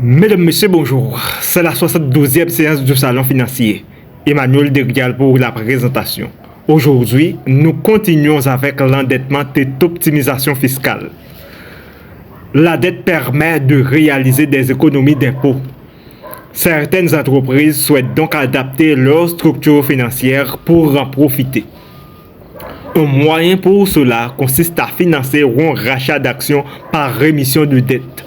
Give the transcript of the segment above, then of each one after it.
Mesdames, Messieurs, bonjour. C'est la 72e séance du Salon financier. Emmanuel Derial pour la présentation. Aujourd'hui, nous continuons avec l'endettement et l'optimisation fiscale. La dette permet de réaliser des économies d'impôts. Certaines entreprises souhaitent donc adapter leur structure financière pour en profiter. Un moyen pour cela consiste à financer un rachat d'actions par rémission de dette.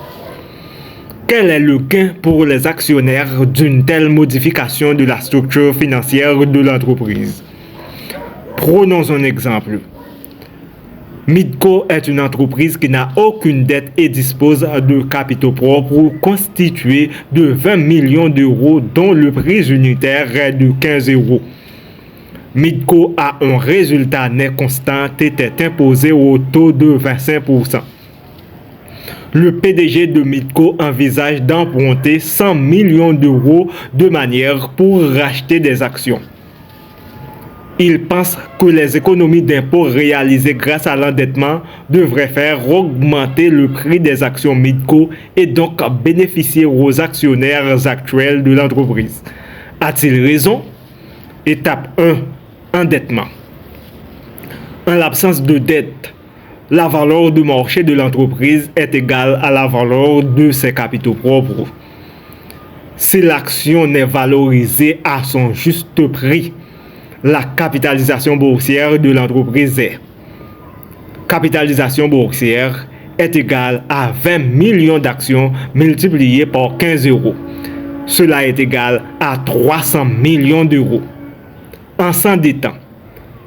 Quel est le gain pour les actionnaires d'une telle modification de la structure financière de l'entreprise? Prenons un exemple. Midco est une entreprise qui n'a aucune dette et dispose de capitaux propres constitués de 20 millions d'euros dont le prix unitaire est de 15 euros. Midco a un résultat net constant et est imposé au taux de 25%. Le PDG de Midco envisage d'emprunter 100 millions d'euros de manière pour racheter des actions. Il pense que les économies d'impôts réalisées grâce à l'endettement devraient faire augmenter le prix des actions Midco et donc bénéficier aux actionnaires actuels de l'entreprise. A-t-il raison? Étape 1. Endettement. En l'absence de dette, la valeur de marché de l'entreprise est égale à la valeur de ses capitaux propres. Si l'action n'est valorisée à son juste prix, la capitalisation boursière de l'entreprise est égale à 20 millions d'actions multipliées par 15 euros. Cela est égal à 300 millions d'euros. En s'endettant,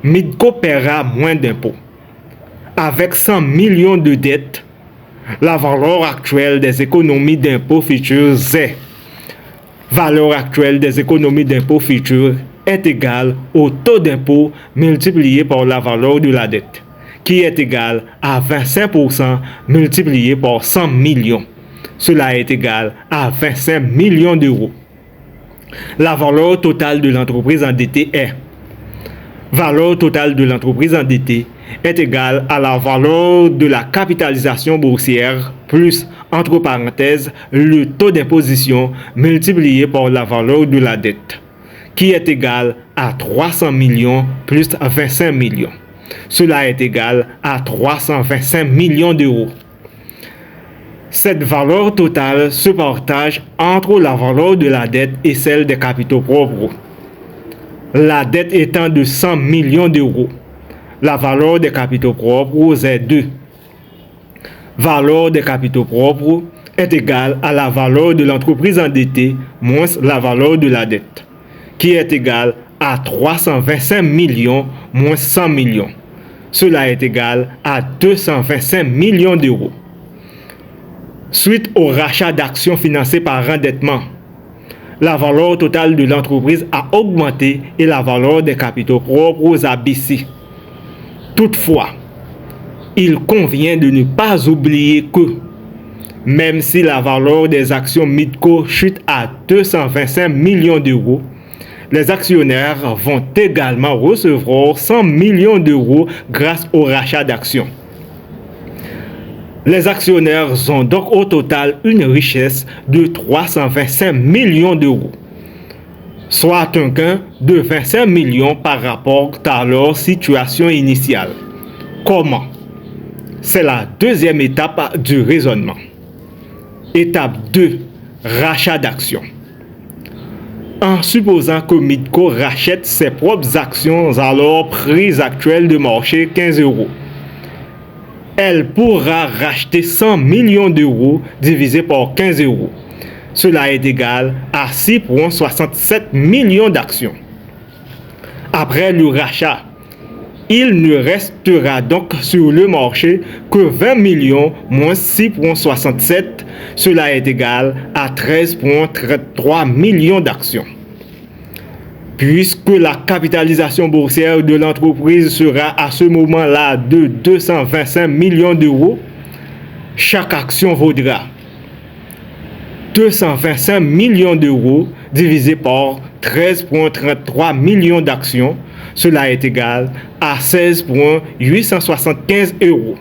Midco paiera moins d'impôts. Avec 100 millions de dettes, la valeur actuelle des économies d'impôts futures est égale au taux d'impôt multiplié par la valeur de la dette, qui est égal à 25% multiplié par 100 millions. Cela est égal à 25 millions d'euros. La valeur totale de l'entreprise endettée est valeur totale de l'entreprise endettée est égale à la valeur de la capitalisation boursière plus, entre parenthèses, le taux d'imposition multiplié par la valeur de la dette, qui est égal à 300 millions plus 25 millions. Cela est égal à 325 millions d'euros. Cette valeur totale se partage entre la valeur de la dette et celle des capitaux propres. La dette étant de 100 millions d'euros, la valeur des capitaux propres est 2. Valeur des capitaux propres est égale à la valeur de l'entreprise endettée moins la valeur de la dette, qui est égale à 325 millions moins 100 millions. Cela est égal à 225 millions d'euros. Suite au rachat d'actions financées par endettement, la valeur totale de l'entreprise a augmenté et la valeur des capitaux propres a baissé. Toutefois, il convient de ne pas oublier que, même si la valeur des actions Midco chute à 225 millions d'euros, les actionnaires vont également recevoir 100 millions d'euros grâce au rachat d'actions. Les actionnaires ont donc au total une richesse de 325 millions d'euros, soit un gain de 25 millions par rapport à leur situation initiale. Comment? C'est la deuxième étape du raisonnement. Étape 2. Rachat d'actions. En supposant que Midco rachète ses propres actions à leur prix actuel de marché 15 euros, elle pourra racheter 100 millions d'euros divisé par 15 euros. Cela est égal à 6,67 millions d'actions. Après le rachat, il ne restera donc sur le marché que 20 millions moins 6,67. Cela est égal à 13,33 millions d'actions. Puisque la capitalisation boursière de l'entreprise sera à ce moment-là de 225 millions d'euros, chaque action vaudra 225 millions d'euros divisé par 13,33 millions d'actions. Cela est égal à 16,875 euros.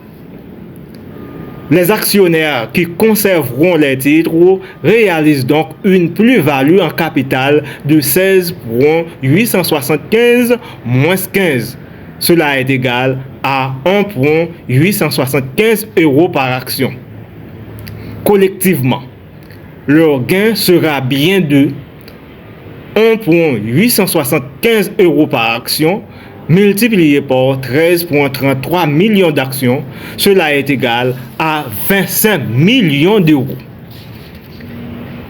Les actionnaires qui conserveront les titres réalisent donc une plus-value en capital de 16,875 moins 15. Cela est égal à 1,875 € par action. Collectivement, leur gain sera bien de 1,875 € par action multiplié par 13,33 millions d'actions, cela est égal à 25 millions d'euros.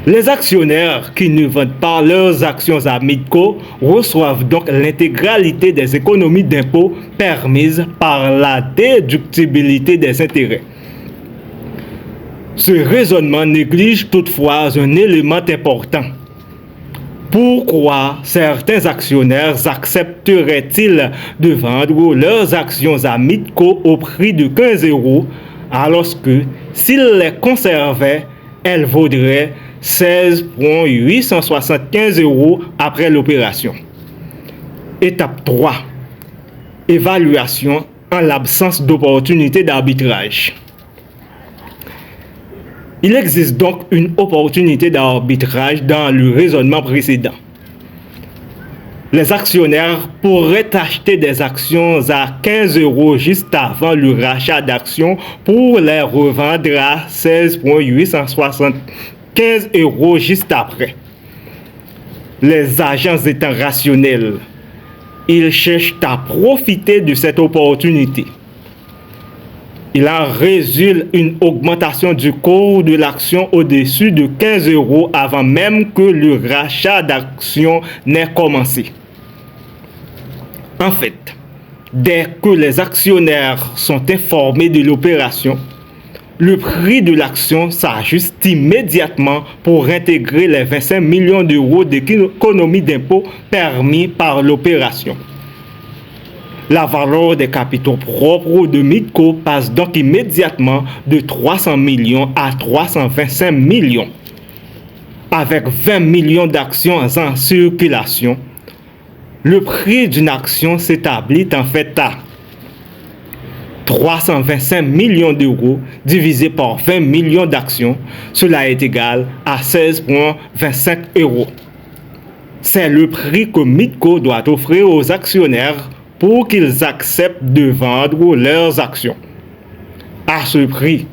Les actionnaires qui ne vendent pas leurs actions à Midco reçoivent donc l'intégralité des économies d'impôt permises par la déductibilité des intérêts. Ce raisonnement néglige toutefois un élément important. Pourquoi certains actionnaires accepteraient-ils de vendre leurs actions à Midco au prix de 15 € alors que, s'ils les conservaient, elles vaudraient 16,875 € après l'opération? Étape 3. Évaluation en l'absence d'opportunité d'arbitrage. Il existe donc une opportunité d'arbitrage dans le raisonnement précédent. Les actionnaires pourraient acheter des actions à 15 € juste avant le rachat d'actions pour les revendre à 16,875 € juste après. Les agents étant rationnels, ils cherchent à profiter de cette opportunité. Il en résulte une augmentation du cours de l'action au-dessus de 15 € avant même que le rachat d'actions n'ait commencé. En fait, dès que les actionnaires sont informés de l'opération, le prix de l'action s'ajuste immédiatement pour intégrer les 25 millions d'euros d'économie d'impôt permis par l'opération. La valeur des capitaux propres de Midco passe donc immédiatement de 300 millions à 325 millions. Avec 20 millions d'actions en circulation, le prix d'une action s'établit en fait à 325 millions d'euros divisé par 20 millions d'actions, cela est égal à 16,25 €. C'est le prix que Midco doit offrir aux actionnaires pour qu'ils acceptent de vendre leurs actions. À ce prix,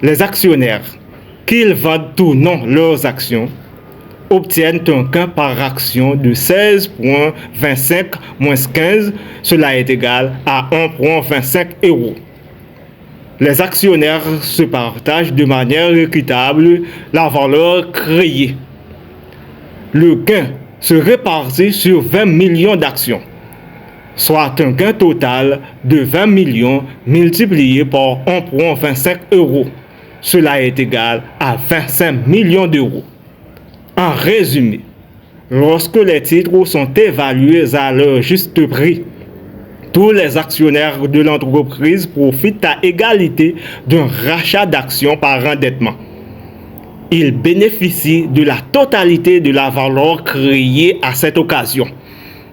les actionnaires, qu'ils vendent ou non leurs actions, obtiennent un gain par action de 16,25 moins 15, cela est égal à 1,25 €. Les actionnaires se partagent de manière équitable la valeur créée. Le gain se répartit sur 20 millions d'actions, soit un gain total de 20 millions multiplié par 1,25 €. Cela est égal à 25 millions d'euros. En résumé, lorsque les titres sont évalués à leur juste prix, tous les actionnaires de l'entreprise profitent à égalité d'un rachat d'actions par endettement. Ils bénéficient de la totalité de la valeur créée à cette occasion.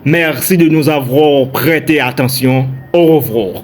Merci de nous avoir prêté attention. Au revoir.